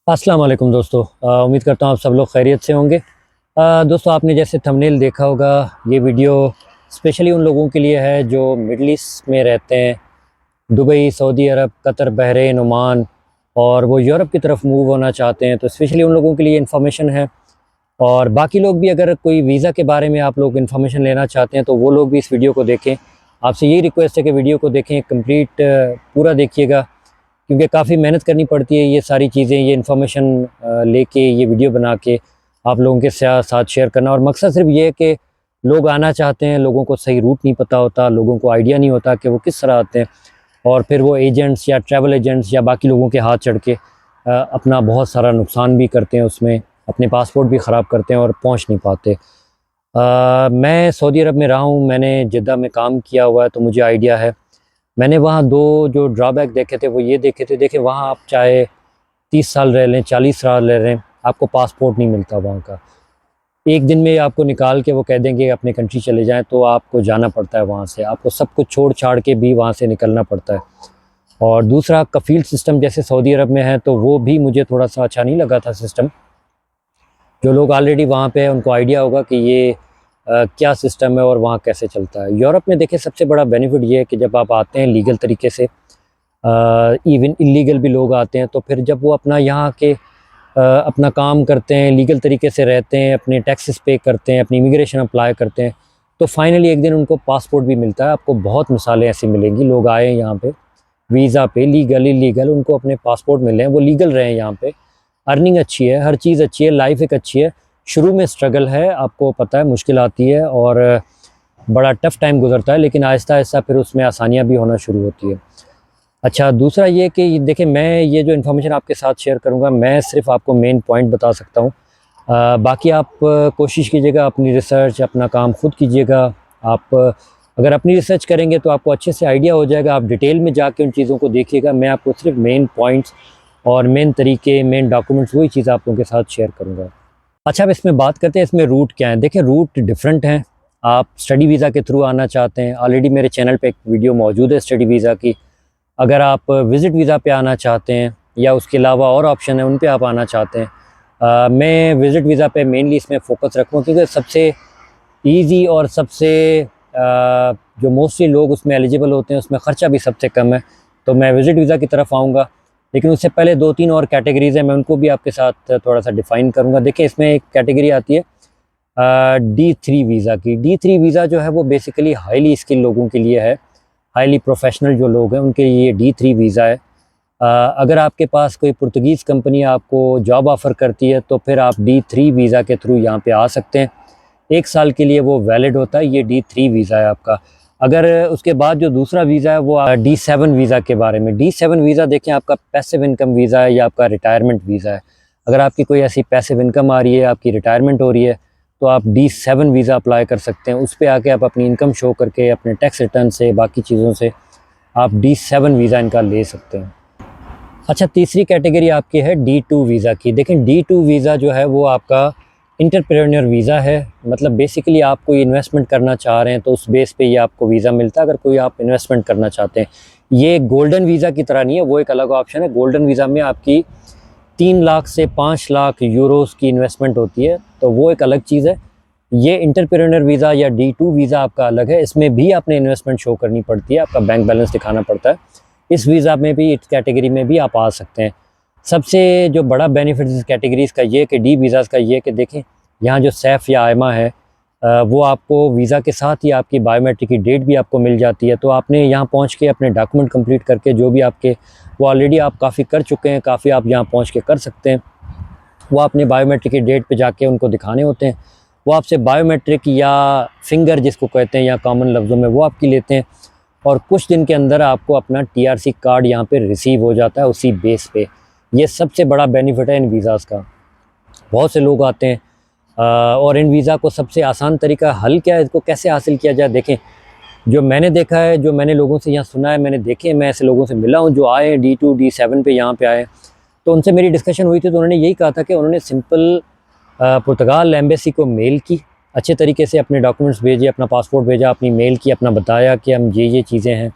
अस्सलाम वालेकुम दोस्तों। उम्मीद करता हूँ आप सब लोग खैरियत से होंगे। दोस्तों, आपने जैसे थंबनेल देखा होगा, ये वीडियो स्पेशली उन लोगों के लिए है जो मिडल ईस्ट में रहते हैं, दुबई, सऊदी अरब, कतर, बहरीन, ओमान, और वो यूरोप की तरफ मूव होना चाहते हैं। तो स्पेशली उन लोगों के लिए इन्फॉर्मेशन है। और बाकी लोग भी, अगर कोई वीज़ा के बारे में आप लोग इन्फॉर्मेशन लेना चाहते हैं तो वो लोग भी इस वीडियो को देखें। आपसे यही रिक्वेस्ट है कि वीडियो को देखें, कंप्लीट पूरा देखिएगा, क्योंकि काफ़ी मेहनत करनी पड़ती है। ये सारी चीज़ें, ये इन्फॉर्मेशन लेके, ये वीडियो बना के आप लोगों के साथ शेयर करना। और मकसद सिर्फ ये है कि लोग आना चाहते हैं, लोगों को सही रूट नहीं पता होता, लोगों को आइडिया नहीं होता कि वो किस तरह आते हैं, और फिर वो एजेंट्स या ट्रैवल एजेंट्स या बाकी लोगों के हाथ चढ़ के अपना बहुत सारा नुकसान भी करते हैं, उसमें अपने पासपोर्ट भी ख़राब करते हैं और पहुंच नहीं पाते। मैं सऊदी अरब में रहा हूँ, मैंने जिद्दा में काम किया हुआ है, तो मुझे आइडिया है। मैंने वहाँ दो जो ड्रॉबैक देखे थे वो ये देखे थे। देखिए, वहाँ आप चाहे 30 साल रह लें, 40 साल रह लें, आपको पासपोर्ट नहीं मिलता वहाँ का। एक दिन में आपको निकाल के वो कह देंगे अपने कंट्री चले जाएं, तो आपको जाना पड़ता है वहाँ से, आपको सब कुछ छोड़ छाड़ के भी वहाँ से निकलना पड़ता है। और दूसरा, कफ़ील सिस्टम जैसे सऊदी अरब में है, तो वो भी मुझे थोड़ा सा अच्छा नहीं लगा था सिस्टम। जो लोग ऑलरेडी वहाँ पे हैं उनको आइडिया होगा कि ये क्या सिस्टम है और वहाँ कैसे चलता है। यूरोप में देखिए, सबसे बड़ा बेनिफिट ये है कि जब आप आते हैं लीगल तरीके से, इवन इलीगल भी लोग आते हैं, तो फिर जब वो अपना यहाँ के अपना काम करते हैं, लीगल तरीके से रहते हैं, अपने टैक्सेस पे करते हैं, अपनी इमिग्रेशन अप्लाई करते हैं, तो फाइनली एक दिन उनको पासपोर्ट भी मिलता है। आपको बहुत मिसालें ऐसी मिलेंगी, लोग आए हैं यहाँ पे वीज़ा पे, लीगल इलीगल, उनको अपने पासपोर्ट मिले हैं, वो लीगल रहे हैं यहाँ पे, अर्निंग अच्छी है, हर चीज़ अच्छी है, लाइफ एक अच्छी है। शुरू में स्ट्रगल है, आपको पता है, मुश्किल आती है और बड़ा टफ़ टाइम गुजरता है, लेकिन आहिस्ता आहिस्ता फिर उसमें आसानियाँ भी होना शुरू होती है। अच्छा, दूसरा ये कि देखिए, मैं ये जो इन्फॉर्मेशन आपके साथ शेयर करूँगा, मैं सिर्फ आपको मेन पॉइंट बता सकता हूँ। बाकी आप कोशिश कीजिएगा, अपनी रिसर्च, अपना काम खुद कीजिएगा। आप अगर अपनी रिसर्च करेंगे तो आपको अच्छे से आइडिया हो जाएगा, आप डिटेल में जाके उन चीज़ों को देखिएगा। मैं आपको सिर्फ मेन पॉइंट्स और मेन तरीके, मेन डॉक्यूमेंट्स, वही चीज़ आप लोगों के साथ शेयर करूँगा। अच्छा, अब इसमें बात करते हैं, इसमें रूट क्या है। देखिए, रूट डिफरेंट हैं। आप स्टडी वीज़ा के थ्रू आना चाहते हैं, ऑलरेडी मेरे चैनल पे एक वीडियो मौजूद है स्टडी वीज़ा की। अगर आप विज़िट वीज़ा पे आना चाहते हैं या उसके अलावा और ऑप्शन है, उन पे आप आना चाहते हैं, मैं विज़िट वीज़ा पे मेनली इसमें फ़ोकस रखूँगा, क्योंकि सबसे ईज़ी और सबसे जो मोस्टली लोग उसमें एलिजिबल होते हैं, उसमें ख़र्चा भी सबसे कम है। तो मैं विज़िट वीज़ा की तरफ आऊँगा, लेकिन उससे पहले 2-3 और कैटेगरीज़ हैं, मैं उनको भी आपके साथ थोड़ा सा डिफ़ाइन करूँगा। देखिए, इसमें एक कैटेगरी आती है D3 वीज़ा की। D3 वीज़ा जो है वो बेसिकली हाईली स्किल लोगों के लिए है, हाईली प्रोफेशनल जो लोग हैं उनके लिए D3 वीज़ा है। अगर आपके पास कोई पुर्तगीज़ कंपनी आपको जॉब ऑफ़र करती है, तो फिर आप D3 वीज़ा के थ्रू यहाँ पे आ सकते हैं। 1 साल के लिए वो वैलिड होता है, ये D3 वीज़ा है आपका। अगर उसके बाद जो दूसरा वीज़ा है वो D7 वीज़ा के बारे में। D7 वीज़ा देखें, आपका पैसिव इनकम वीज़ा है या आपका रिटायरमेंट वीज़ा है। अगर आपकी कोई ऐसी पैसिव इनकम आ रही है, आपकी रिटायरमेंट हो रही है, तो आप D7 वीज़ा अप्लाई कर सकते हैं। उस पे आके आप अपनी इनकम शो करके, अपने टैक्स रिटर्न से, बाकी चीज़ों से आप D7 वीज़ा इनका ले सकते हैं। अच्छा, तीसरी कैटेगरी आपकी है D2 वीज़ा की। देखें, D2 वीज़ा जो है वो आपका एंटरप्रेन्योर वीज़ा है। मतलब बेसिकली आप कोई इन्वेस्टमेंट करना चाह रहे हैं तो उस बेस पे ये आपको वीज़ा मिलता है, अगर कोई आप इन्वेस्टमेंट करना चाहते हैं। ये गोल्डन वीज़ा की तरह नहीं है, वो एक अलग ऑप्शन है। गोल्डन वीज़ा में आपकी 3 लाख से 5 लाख यूरोज़ की इन्वेस्टमेंट होती है, तो वो एक अलग चीज़ है। ये एंटरप्रेन्योर वीज़ा या D2 वीज़ा आपका अलग है, इसमें भी आपने इन्वेस्टमेंट शो करनी पड़ती है, आपका बैंक बैलेंस दिखाना पड़ता है। इस वीज़ा में भी, इस कैटेगरी में भी आप आ सकते हैं। सबसे जो बड़ा बेनिफिट इस कैटेगरीज़ का ये कि डी वीज़ाज़ का ये कि देखें, यहाँ जो सैफ़ या आयमा है, वो आपको वीज़ा के साथ ही आपकी बायोमेट्रिक की डेट भी आपको मिल जाती है। तो आपने यहाँ पहुँच के अपने डॉक्यूमेंट कंप्लीट करके, जो भी आपके, वो ऑलरेडी आप काफ़ी कर चुके हैं, काफ़ी आप यहाँ पहुँच के कर सकते हैं। वो अपने बायोमेट्रिक की डेट पे जाके उनको दिखाने होते हैं। वो आपसे बायोमेट्रिक या फिंगर जिसको कहते हैं, या कॉमन लफ्ज़ों में, वो आपकी लेते हैं, और कुछ दिन के अंदर आपको अपना TRC कार्ड यहाँ पे रिसीव हो जाता है उसी बेस पे। ये सबसे बड़ा बेनिफिट है इन वीज़ाज़ का। बहुत से लोग आते हैं और इन वीज़ा को सबसे आसान तरीका हल क्या है, इसको कैसे हासिल किया जाए। देखें, जो मैंने देखा है, जो मैंने लोगों से यहाँ सुना है, मैंने देखे, मैं ऐसे लोगों से मिला हूँ जो आए हैं D2 D7 पे यहाँ पे आए, तो उनसे मेरी डिस्कशन हुई थी, तो उन्होंने यही कहा था कि उन्होंने सिंपल पुर्तगाल एम्बेसी को मेल की, अच्छे तरीके से अपने डॉक्यूमेंट्स भेजे, अपना पासपोर्ट भेजा, अपनी मेल की, अपना बताया कि हम ये चीज़ें हैं,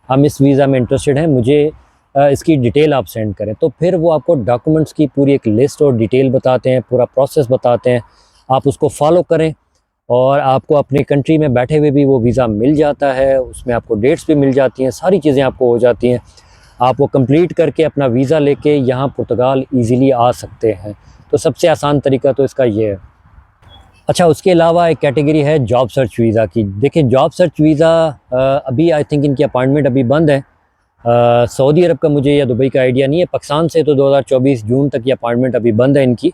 हम इस वीज़ा में इंटरेस्टेड हैं, मुझे इसकी डिटेल आप सेंड करें, तो फिर वो आपको डॉक्यूमेंट्स की पूरी एक लिस्ट और डिटेल बताते हैं, पूरा प्रोसेस बताते हैं। आप उसको फॉलो करें और आपको अपनी कंट्री में बैठे हुए भी वो वीज़ा मिल जाता है, उसमें आपको डेट्स भी मिल जाती हैं, सारी चीज़ें आपको हो जाती हैं। आप वो कंप्लीट करके अपना वीज़ा लेके यहाँ पुर्तगाल ईज़िली आ सकते हैं। तो सबसे आसान तरीका तो इसका ये है। अच्छा, उसके अलावा एक कैटेगरी है जॉब सर्च वीज़ा की। देखिए, जॉब सर्च वीज़ा अभी आई थिंक इनकी अपॉइंटमेंट अभी बंद है। सऊदी अरब का मुझे या दुबई का आइडिया नहीं है। पाकिस्तान से तो 2024 जून तक की अपॉइंटमेंट अभी बंद है इनकी।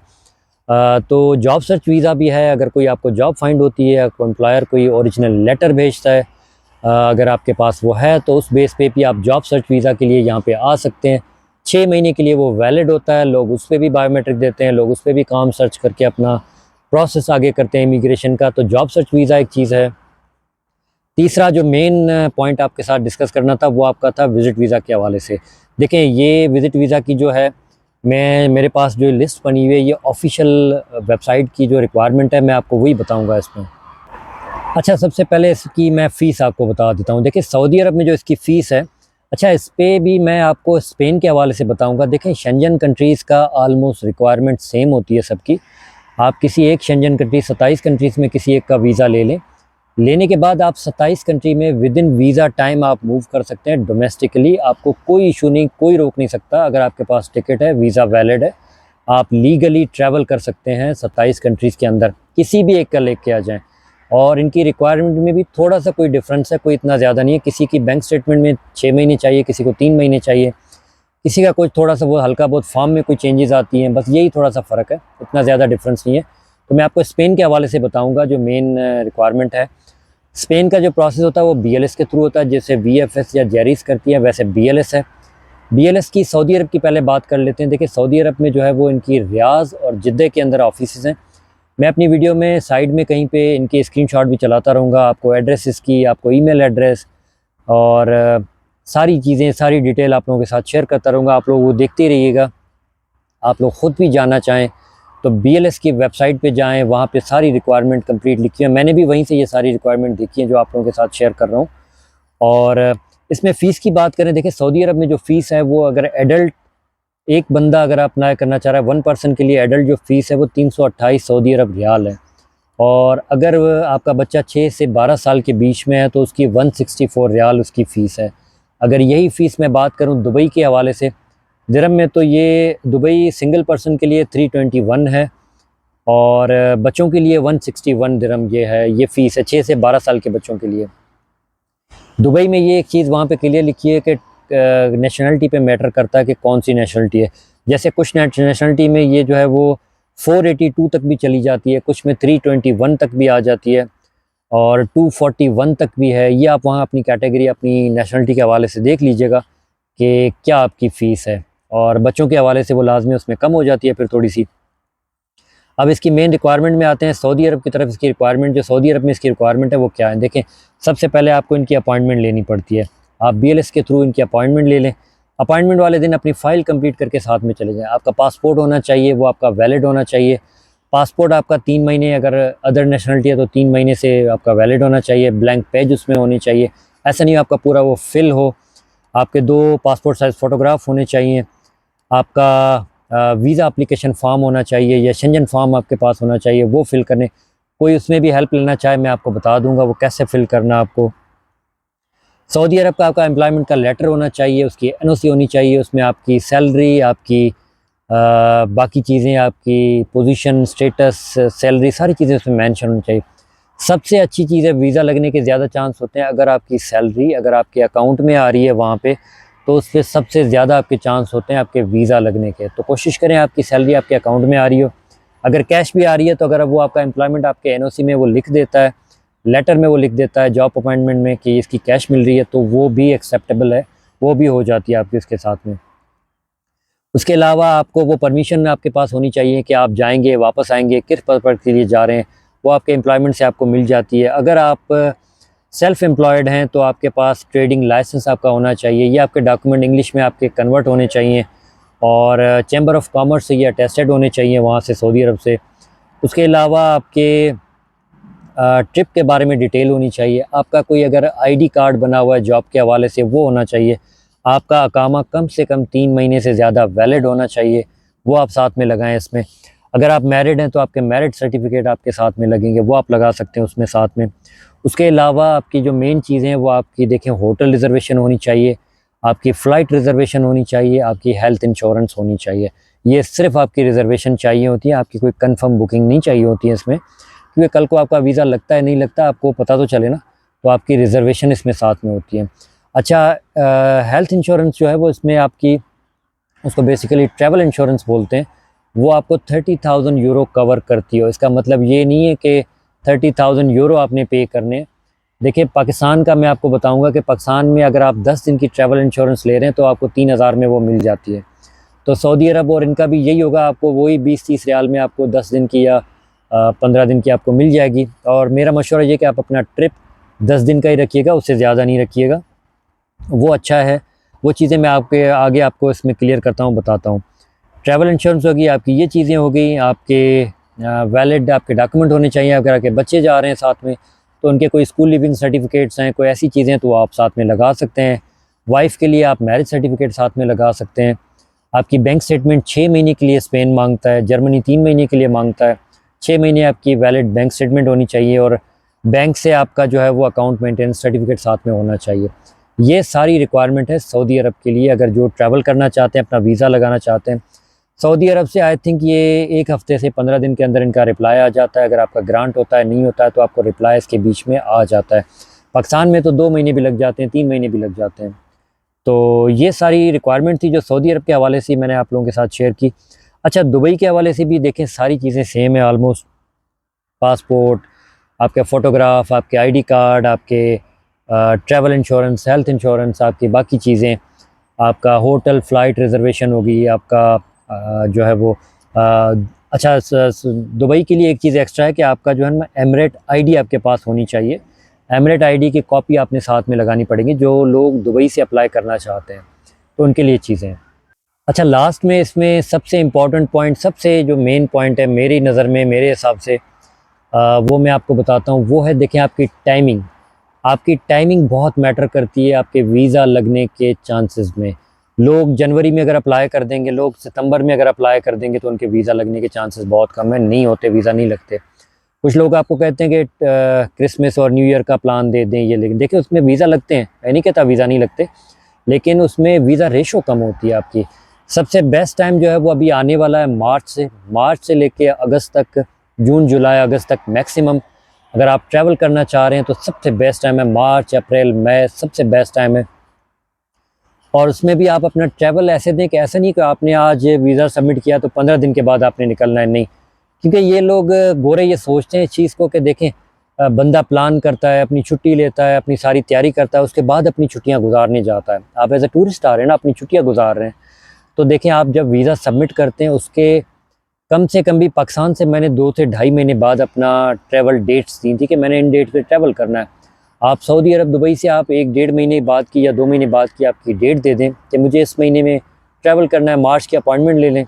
तो जॉब सर्च वीज़ा भी है। अगर कोई आपको जॉब फाइंड होती है, आपको एम्प्लॉयर कोई ओरिजिनल लेटर भेजता है, अगर आपके पास वो है, तो उस बेस पे भी आप जॉब सर्च वीज़ा के लिए यहाँ पे आ सकते हैं। 6 महीने के लिए वो वैलिड होता है। लोग उस पर भी बायोमेट्रिक देते हैं, लोग उस पर भी काम सर्च करके अपना प्रोसेस आगे करते हैं इमिग्रेशन का। तो जॉब सर्च वीज़ा एक चीज़ है। तीसरा जो मेन पॉइंट आपके साथ डिस्कस करना था वो आपका था विज़िट वीज़ा के हवाले से। देखें, ये विज़िट वीज़ा की जो है, मेरे पास जो लिस्ट बनी हुई है, ये ऑफिशियल वेबसाइट की जो रिक्वायरमेंट है, मैं आपको वही बताऊंगा इसमें। अच्छा, सबसे पहले इसकी मैं फ़ीस आपको बता देता हूँ। देखिए, सऊदी अरब में जो इसकी फ़ीस है, अच्छा, इस पर भी मैं आपको स्पेन के हवाले से बताऊँगा। देखें, शेंजन कंट्रीज़ का आलमोस्ट रिक्वायरमेंट सेम होती है सबकी। आप किसी एक शेंजन कंट्री, 27 कंट्रीज़ में किसी एक का वीज़ा ले लें। लेने के बाद आप 27 कंट्री में विद इन वीज़ा टाइम आप मूव कर सकते हैं डोमेस्टिकली। आपको कोई इशू नहीं, कोई रोक नहीं सकता। अगर आपके पास टिकट है, वीज़ा वैलिड है, आप लीगली ट्रैवल कर सकते हैं 27 कंट्रीज़ के अंदर। किसी भी एक का लेके आ जाएं। और इनकी रिक्वायरमेंट में भी थोड़ा सा कोई डिफरेंस है, कोई इतना ज़्यादा नहीं है। किसी की बैंक स्टेटमेंट में 6 महीने चाहिए, किसी को 3 महीने चाहिए, किसी का कुछ थोड़ा सा वो हल्का बहुत फॉर्म में कोई चेंजेस आती हैं, बस यही थोड़ा सा फ़र्क है, इतना ज़्यादा डिफरेंस नहीं है। तो मैं आपको स्पेन के हवाले से बताऊँगा जो मेन रिक्वायरमेंट है। स्पेन का जो प्रोसेस होता है वो BLS के थ्रू होता है। जैसे VFS या जेरिस करती है, वैसे BLS है। BLS की सऊदी अरब की पहले बात कर लेते हैं। देखिए, सऊदी अरब में जो है वो इनकी रियाज़ और जिद्दे के अंदर ऑफिस हैं। मैं अपनी वीडियो में साइड में कहीं पे इनके स्क्रीनशॉट भी चलाता रहूँगा, आपको एड्रेस इसकी, आपको ईमेल एड्रेस और सारी चीज़ें, सारी डिटेल आप लोगों के साथ शेयर करता रहूँगा। आप लोग वो देखते रहिएगा। आप लोग ख़ुद भी जानना चाहें तो BLS की वेबसाइट पे जाएं, वहाँ पे सारी रिक्वायरमेंट कंप्लीट लिखी है। मैंने भी वहीं से ये सारी रिक्वायरमेंट देखी है जो आप लोगों के साथ शेयर कर रहा हूँ। और इसमें फ़ीस की बात करें, देखिए, सऊदी अरब में जो फ़ीस है वो, अगर एडल्ट एक बंदा अगर अप्लाई करना चाह रहा है 1 पर्सन के लिए, एडल्ट जो फ़ीस है वो 328 सऊदी अरब रियाल है। और अगर आपका बच्चा 6 से 12 साल के बीच में है तो उसकी 164 रियाल उसकी फ़ीस है। अगर यही फ़ीस मैं बात करूँ दुबई के हवाले से, दिरहम में, तो ये दुबई सिंगल पर्सन के लिए 321 है और बच्चों के लिए 161 दिरहम ये है, ये फ़ीस है 6 से 12 साल के बच्चों के लिए। दुबई में ये एक चीज़ वहाँ पे क्लियर लिखी है कि नेशनलिटी पे मैटर करता है कि कौन सी नेशनलिटी है। जैसे कुछ नेशनलिटी में ये जो है वो 482 तक भी चली जाती है, कुछ में 321 तक भी आ जाती है और 241 तक भी है। ये आप वहाँ अपनी कैटेगरी, अपनी नेशनलिटी के हवाले से देख लीजिएगा कि क्या आपकी फ़ीस है। और बच्चों के हवाले से वो लाजमी उसमें कम हो जाती है फिर थोड़ी सी। अब इसकी मेन रिक्वायरमेंट में आते हैं। सऊदी अरब की तरफ इसकी रिक्वायरमेंट, जो सऊदी अरब में इसकी रिक्वायरमेंट है वो क्या है। देखें, सबसे पहले आपको इनकी अपॉइंटमेंट लेनी पड़ती है। आप BLS के थ्रू इनकी अपॉइंटमेंट ले लें। अपॉइंटमेंट वाले दिन अपनी फ़ाइल कंप्लीट करके साथ में चले जाएँ। आपका पासपोर्ट होना चाहिए, वो आपका वैलिड होना चाहिए। पासपोर्ट आपका 3 महीने, अगर अदर नेशनलिटी है तो 3 महीने से आपका वैलिड होना चाहिए। ब्लैंक पेज उसमें होनी चाहिए, ऐसा नहीं आपका पूरा वो फिल हो। आपके 2 पासपोर्ट साइज़ फ़ोटोग्राफ होने चाहिए। आपका वीज़ा एप्लीकेशन फ़ॉर्म होना चाहिए या शेंजन फ़ॉर्म आपके पास होना चाहिए, वो फ़िल करने। कोई उसमें भी हेल्प लेना चाहे मैं आपको बता दूंगा वो कैसे फ़िल करना आपको। सऊदी अरब का आपका एम्प्लॉयमेंट का लेटर होना चाहिए, उसकी NOC होनी चाहिए, उसमें आपकी सैलरी, आपकी बाकी चीज़ें, आपकी पोजीशन, स्टेटस, सैलरी, सारी चीज़ें उसमें मेंशन होनी चाहिए। सबसे अच्छी चीज़ है, वीज़ा लगने के ज़्यादा चांस होते हैं अगर आपकी सैलरी अगर आपके अकाउंट में आ रही है वहाँ पे, तो उस पर सबसे ज़्यादा आपके चांस होते हैं आपके वीज़ा लगने के। तो कोशिश करें आपकी सैलरी आपके अकाउंट में आ रही हो। अगर कैश भी आ रही है तो अगर वो आपका एम्प्लॉयमेंट आपके NOC में वो लिख देता है, लेटर में वो लिख देता है जॉब अपॉइंटमेंट में कि इसकी कैश मिल रही है, तो वो भी एक्सेप्टेबल है, वो भी हो जाती है आपकी उसके साथ में। उसके अलावा आपको वो परमिशन आपके पास होनी चाहिए कि आप जाएंगे, वापस आएंगे, किस पर्पज़ के लिए जा रहे हैं, वो आपके एम्प्लॉयमेंट से आपको मिल जाती है। अगर आप सेल्फ एम्प्लॉयड हैं तो आपके पास ट्रेडिंग लाइसेंस आपका होना चाहिए। ये आपके डॉक्यूमेंट इंग्लिश में आपके कन्वर्ट होने चाहिए और चैम्बर ऑफ कॉमर्स से ये अटेस्टेड होने चाहिए वहाँ से, सऊदी अरब से। उसके अलावा आपके ट्रिप के बारे में डिटेल होनी चाहिए। आपका कोई अगर ID कार्ड बना हुआ है जॉब के हवाले से, वो होना चाहिए। आपका अकामा कम से कम 3 महीने से ज़्यादा वैलिड होना चाहिए, वो आप साथ में लगाएं इसमें। अगर आप मैरिड हैं तो आपके मैरिड सर्टिफिकेट आपके साथ में लगेंगे, वो आप लगा सकते हैं उसमें साथ में। उसके अलावा आपकी जो मेन चीज़ें हैं वो आपकी देखें, होटल रिज़र्वेशन होनी चाहिए, आपकी फ़्लाइट रिज़र्वेशन होनी चाहिए, आपकी हेल्थ इंश्योरेंस होनी चाहिए। ये सिर्फ आपकी रिज़र्वेशन चाहिए होती है, आपकी कोई कंफर्म बुकिंग नहीं चाहिए होती है इसमें, क्योंकि कल को आपका वीज़ा लगता है नहीं लगता आपको पता तो चले ना, तो आपकी रिज़र्वेशन इसमें साथ में होती है। अच्छा, हेल्थ इंश्योरेंस जो है वो इसमें आपकी, उसको बेसिकली ट्रैवल इंश्योरेंस बोलते हैं, वो आपको 30,000 यूरो कवर करती है। इसका मतलब ये नहीं है कि 30,000 यूरो आपने पे करने हैं। देखिए पाकिस्तान का मैं आपको बताऊंगा कि पाकिस्तान में अगर आप 10 दिन की ट्रैवल इंश्योरेंस ले रहे हैं तो आपको 3,000 में वो मिल जाती है। तो सऊदी अरब और इनका भी यही होगा, आपको वही 20-30 रियाल में आपको 10 दिन की या 15 दिन की आपको मिल जाएगी। और मेरा मशवरा ये कि आप अपना ट्रिप 10 दिन का ही रखिएगा, उससे ज़्यादा नहीं रखिएगा, वो अच्छा है। वो चीज़ें मैं आपके आगे आपको इसमें क्लियर करता हूँ, बताता हूँ। ट्रैवल इंश्योरेंस होगी आपकी, ये चीज़ें हो गई आपके वैलिड आपके डॉक्यूमेंट होने चाहिए। अगर आपके बच्चे जा रहे हैं साथ में तो उनके कोई स्कूल लिविंग सर्टिफिकेट्स हैं, कोई ऐसी चीज़ें तो आप साथ में लगा सकते हैं। वाइफ के लिए आप मैरिज सर्टिफिकेट साथ में लगा सकते हैं। आपकी बैंक स्टेटमेंट 6 महीने के लिए स्पेन मांगता है, जर्मनी 3 महीने के लिए मांगता है। 6 महीने आपकी वैलिड बैंक स्टेटमेंट होनी चाहिए और बैंक से आपका जो है वो अकाउंट मेंटेनेंस सर्टिफिकेट साथ में होना चाहिए। ये सारी रिक्वायरमेंट है सऊदी अरब के लिए, अगर जो ट्रैवल करना चाहते हैं, अपना वीज़ा लगाना चाहते हैं सऊदी अरब से। आई थिंक ये 1 हफ़्ते से 15 दिन के अंदर इनका रिप्लाई आ जाता है। अगर आपका ग्रांट होता है, नहीं होता है तो आपको रिप्लाई इसके बीच में आ जाता है। पाकिस्तान में तो 2 महीने भी लग जाते हैं, 3 महीने भी लग जाते हैं। तो ये सारी रिक्वायरमेंट थी जो सऊदी अरब के हवाले से मैंने आप लोगों के साथ शेयर की। अच्छा, दुबई के हवाले से भी देखें, सारी चीज़ें सेम है ऑलमोस्ट। पासपोर्ट, आपके फ़ोटोग्राफ, आपके आईडी कार्ड, आपके ट्रैवल इंश्योरेंस, हेल्थ इंश्योरेंस, आपकी बाकी चीज़ें, आपका होटल फ़्लाइट रिज़र्वेशन होगी, आपका जो है वो अच्छा दुबई के लिए एक चीज़ एक्स्ट्रा है कि आपका जो है ना एमिरेट आईडी आपके पास होनी चाहिए। एमिरेट आईडी की कॉपी आपने साथ में लगानी पड़ेगी जो लोग दुबई से अप्लाई करना चाहते हैं, तो उनके लिए चीज़ें हैं। अच्छा, लास्ट में इसमें सबसे इम्पॉर्टेंट पॉइंट, सबसे जो मेन पॉइंट है मेरी नज़र में, मेरे हिसाब से वो मैं आपको बताता हूँ। वो है देखें आपकी टाइमिंग। आपकी टाइमिंग बहुत मैटर करती है आपके वीज़ा लगने के चांसेस में। लोग जनवरी में अगर अप्लाई कर देंगे, लोग सितंबर में अगर अप्लाई कर देंगे तो उनके वीज़ा लगने के चांसेस बहुत कम है, नहीं होते, वीज़ा नहीं लगते। कुछ लोग आपको कहते हैं कि क्रिसमस और न्यू ईयर का प्लान दे दें ये, लेकिन देखिए उसमें वीज़ा लगते हैं, मैं नहीं कहता वीज़ा नहीं लगते, लेकिन उसमें वीज़ा रेशो कम होती है आपकी। सबसे बेस्ट टाइम जो है वो अभी आने वाला है मार्च से लेके अगस्त तक, जून जुलाई अगस्त तक मैक्सिमम अगर आप ट्रैवल करना चाह रहे हैं तो सबसे बेस्ट टाइम है मार्च, अप्रैल, मई, सबसे बेस्ट टाइम है। और उसमें भी आप अपना ट्रैवल ऐसे दें कि ऐसा नहीं कि आपने आज वीज़ा सबमिट किया तो 15 दिन के बाद आपने निकलना है, नहीं। क्योंकि ये लोग गोरे ये सोचते हैं इस चीज़ को कि देखें बंदा प्लान करता है, अपनी छुट्टी लेता है, अपनी सारी तैयारी करता है, उसके बाद अपनी छुट्टियां गुजारने जाता है। आप एज ए टूरिस्ट आ रहे हैं ना, अपनी छुट्टियां गुजार रहे हैं, तो देखें आप जब वीज़ा सबमिट करते हैं उसके कम से कम भी पाकिस्तान से मैंने 2 से ढाई महीने बाद अपना ट्रैवल डेट्स दी थी कि मैंने इन डेट पे ट्रैवल करना है। आप सऊदी अरब दुबई से आप 1-1.5 महीने बाद की या 2 महीने बाद की आपकी डेट दे दें कि मुझे इस महीने में ट्रैवल करना है, मार्च की अपॉइंटमेंट ले लें।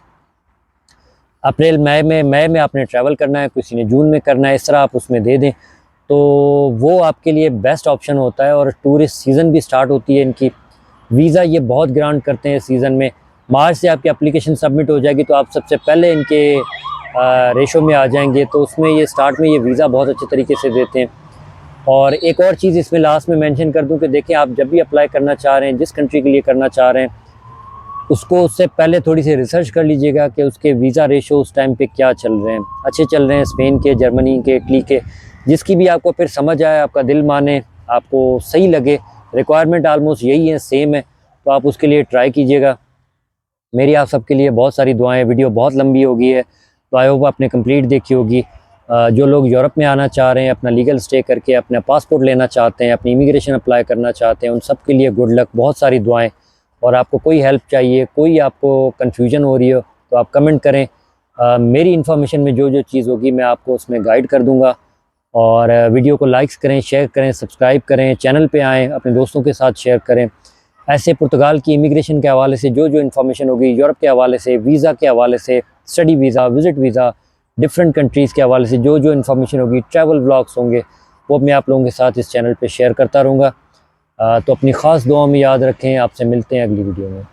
अप्रैल मई में आपने ट्रैवल करना है, किसी ने जून में करना है, इस तरह आप उसमें दे दें तो वो आपके लिए बेस्ट ऑप्शन होता है। और टूरिस्ट सीज़न भी स्टार्ट होती है इनकी, वीज़ा ये बहुत ग्रांट करते हैं सीज़न में। मार्च से आपकी एप्लीकेशन सबमिट हो जाएगी तो आप सबसे पहले इनके रेशो में आ जाएंगे, तो उसमें ये स्टार्ट में ये वीज़ा बहुत अच्छे तरीके से देते हैं। और एक और चीज़ इसमें लास्ट में मेंशन कर दूं कि देखिए आप जब भी अप्लाई करना चाह रहे हैं, जिस कंट्री के लिए करना चाह रहे हैं, उसको उससे पहले थोड़ी सी रिसर्च कर लीजिएगा कि उसके वीज़ा रेशो उस टाइम पे क्या चल रहे हैं, अच्छे चल रहे हैं स्पेन के, जर्मनी के, इटली के, जिसकी भी आपको फिर समझ आए, आपका दिल माने, आपको सही लगे, रिक्वायरमेंट आलमोस्ट यही है, सेम है, तो आप उसके लिए ट्राई कीजिएगा। मेरी आप सबके लिए बहुत सारी दुआएं। वीडियो बहुत लंबी हो गई है तो आई होप आपने कंप्लीट देखी होगी। जो लोग यूरोप में आना चाह रहे हैं, अपना लीगल स्टे करके अपना पासपोर्ट लेना चाहते हैं, अपनी इमिग्रेशन अप्लाई करना चाहते हैं, उन सब के लिए गुड लक, बहुत सारी दुआएं। और आपको कोई हेल्प चाहिए, कोई आपको कन्फ्यूजन हो रही हो तो आप कमेंट करें। मेरी इन्फॉर्मेशन में जो जो चीज़ होगी मैं आपको उसमें गाइड कर दूँगा। और वीडियो को लाइक्स करें, शेयर करें, सब्सक्राइब करें, चैनल पे आएँ, अपने दोस्तों के साथ शेयर करें। ऐसे पुर्तगाल की इमिग्रेशन के हवाले से जो जो इन्फॉर्मेशन होगी, यूरोप के हवाले से, वीज़ा के हवाले से, study visa, visit visa, different countries के हवाले से जो जो इन्फॉर्मेशन होगी, ट्रैवल व्लॉग्स होंगे, वो मैं आप लोगों के साथ इस चैनल पे शेयर करता रहूँगा। तो अपनी ख़ास दुआ में याद रखें। आपसे मिलते हैं अगली वीडियो में।